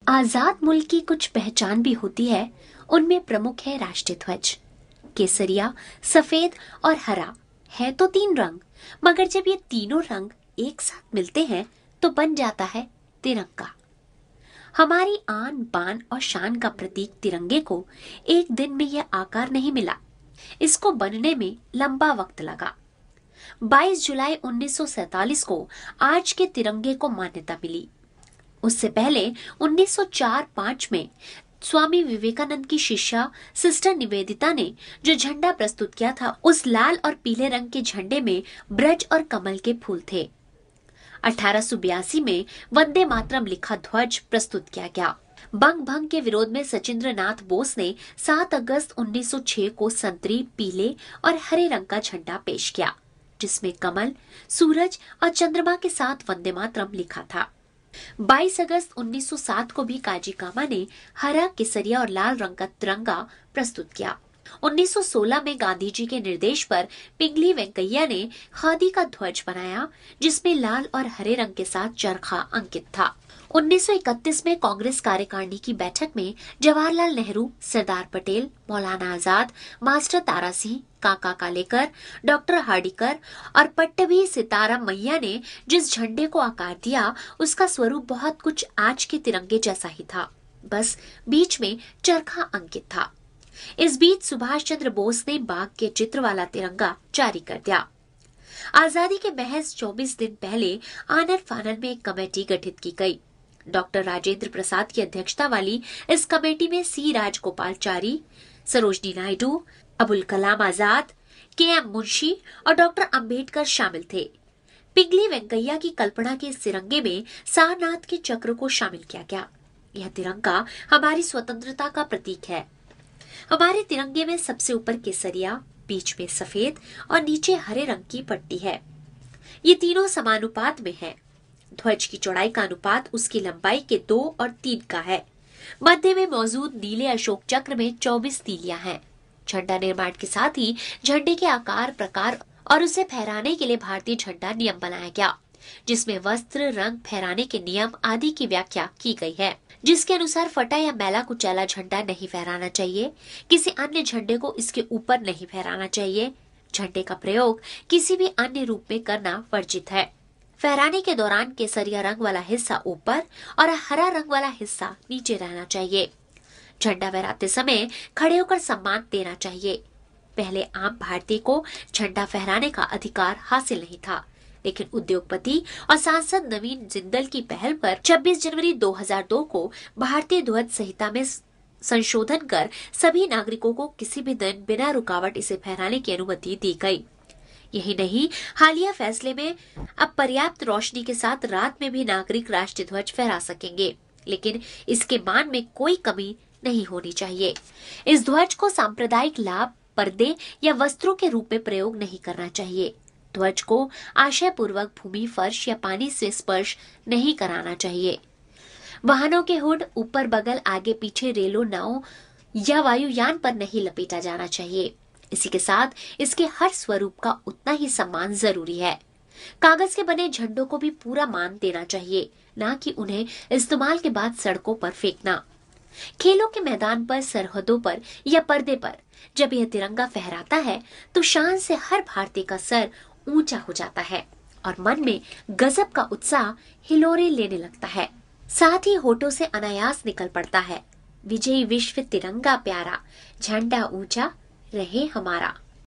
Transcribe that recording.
आजाद मुल्क की कुछ पहचान भी होती है। उनमें प्रमुख है राष्ट्रीय ध्वज। केसरिया, सफेद और हरा है तो तीन रंग, मगर जब ये तीनों रंग एक साथ मिलते हैं तो बन जाता है तिरंगा। हमारी आन बान और शान का प्रतीक तिरंगे को एक दिन में यह आकार नहीं मिला। इसको बनने में लंबा वक्त लगा। 22 जुलाई 1947 को आज के तिरंगे को मान्यता मिली। उससे पहले 1904-5 में स्वामी विवेकानंद की शिष्या सिस्टर निवेदिता ने जो झंडा प्रस्तुत किया था, उस लाल और पीले रंग के झंडे में ब्रज और कमल के फूल थे। 1882 में वंदे मातरम लिखा ध्वज प्रस्तुत किया गया। बंग भंग के विरोध में सचिंद्र नाथ बोस ने 7 अगस्त 1906 को संतरी, पीले और हरे रंग का झंडा पेश किया, जिसमें कमल, सूरज और चंद्रमा के साथ वंदे मातरम लिखा था। 22 अगस्त 1907 को भी काजी कामा ने हरा, केसरिया और लाल रंग का तिरंगा प्रस्तुत किया। 1916 में गांधी जी के निर्देश पर पिंगली वेंकैया ने खादी का ध्वज बनाया, जिसमें लाल और हरे रंग के साथ चरखा अंकित था। 1931 में कांग्रेस कार्यकारिणी की बैठक में जवाहरलाल नेहरू, सरदार पटेल, मौलाना आजाद, मास्टर तारा सिंह, काका कालेकर, डॉक्टर हार्डिकर और पट्टभी सिताराम मैया ने जिस झंडे को आकार दिया, उसका स्वरूप बहुत कुछ आज के तिरंगे जैसा ही था, बस बीच में चरखा अंकित था। इस बीच सुभाष चंद्र बोस ने बाघ के चित्र वाला तिरंगा जारी कर दिया। आजादी के महज 24 दिन पहले आनन फानन में एक कमेटी गठित की गई। डॉक्टर राजेंद्र प्रसाद की अध्यक्षता वाली इस कमेटी में सी राजगोपालचारी, सरोजनी नायडू, अबुल कलाम आजाद, के.एम. मुंशी और डॉक्टर अंबेडकर शामिल थे। पिंगली वेंकैया की कल्पना के इस तिरंगे में सारनाथ के चक्र को शामिल किया गया। यह तिरंगा हमारी स्वतंत्रता का प्रतीक है। हमारे तिरंगे में सबसे ऊपर केसरिया, बीच में सफेद और नीचे हरे रंग की पट्टी है। ये तीनों समानुपात में है। ध्वज की चौड़ाई का अनुपात उसकी लंबाई के 2 और 3 का है। मध्य में मौजूद नीले अशोक चक्र में 24 तीलियां हैं। झंडा निर्माण के साथ ही झंडे के आकार, प्रकार और उसे फहराने के लिए भारतीय झंडा नियम बनाया गया, जिसमें वस्त्र, रंग, फहराने के नियम आदि की व्याख्या की गई है, जिसके अनुसार फटा या मैला कुचैला झंडा नहीं फहराना चाहिए। किसी अन्य झंडे को इसके ऊपर नहीं फहराना चाहिए। झंडे का प्रयोग किसी भी अन्य रूप में करना वर्जित है। फहराने के दौरान केसरिया रंग वाला हिस्सा ऊपर और हरा रंग वाला हिस्सा नीचे रहना चाहिए। झंडा फहराते समय खड़े होकर सम्मान देना चाहिए। पहले आम भारतीय को झंडा फहराने का अधिकार हासिल नहीं था, लेकिन उद्योगपति और सांसद नवीन जिंदल की पहल पर 26 जनवरी 2002 को भारतीय ध्वज संहिता में संशोधन कर सभी नागरिकों को किसी भी दिन बिना रुकावट इसे फहराने की अनुमति दी गई। यही नहीं, हालिया फैसले में अब पर्याप्त रोशनी के साथ रात में भी नागरिक राष्ट्रीय ध्वज फहरा सकेंगे, लेकिन इसके मान में कोई कमी नहीं होनी चाहिए। इस ध्वज को सांप्रदायिक लाभ, पर्दे या वस्त्रों के रूप में प्रयोग नहीं करना चाहिए। ध्वज को आशय पूर्वक भूमि, फर्श या पानी से स्पर्श नहीं कराना चाहिए। वाहनों के हुड, ऊपर, बगल, आगे पीछे, रेलों, नावों या वायुयान पर नहीं लपेटा जाना चाहिए। इसी के साथ इसके हर स्वरूप का उतना ही सम्मान जरूरी है। कागज के बने झंडों को भी पूरा मान देना चाहिए, न कि उन्हें इस्तेमाल के बाद सड़कों पर फेंकना। खेलों के मैदान पर, सरहदों पर या पर्दे पर जब यह तिरंगा फहराता है तो शान से हर भारतीय का सर ऊंचा हो जाता है और मन में गजब का उत्साह हिलोरे लेने लगता है। साथ ही होठों से अनायास निकल पड़ता है, विजयी विश्व तिरंगा प्यारा, झंडा ऊंचा रहे हमारा।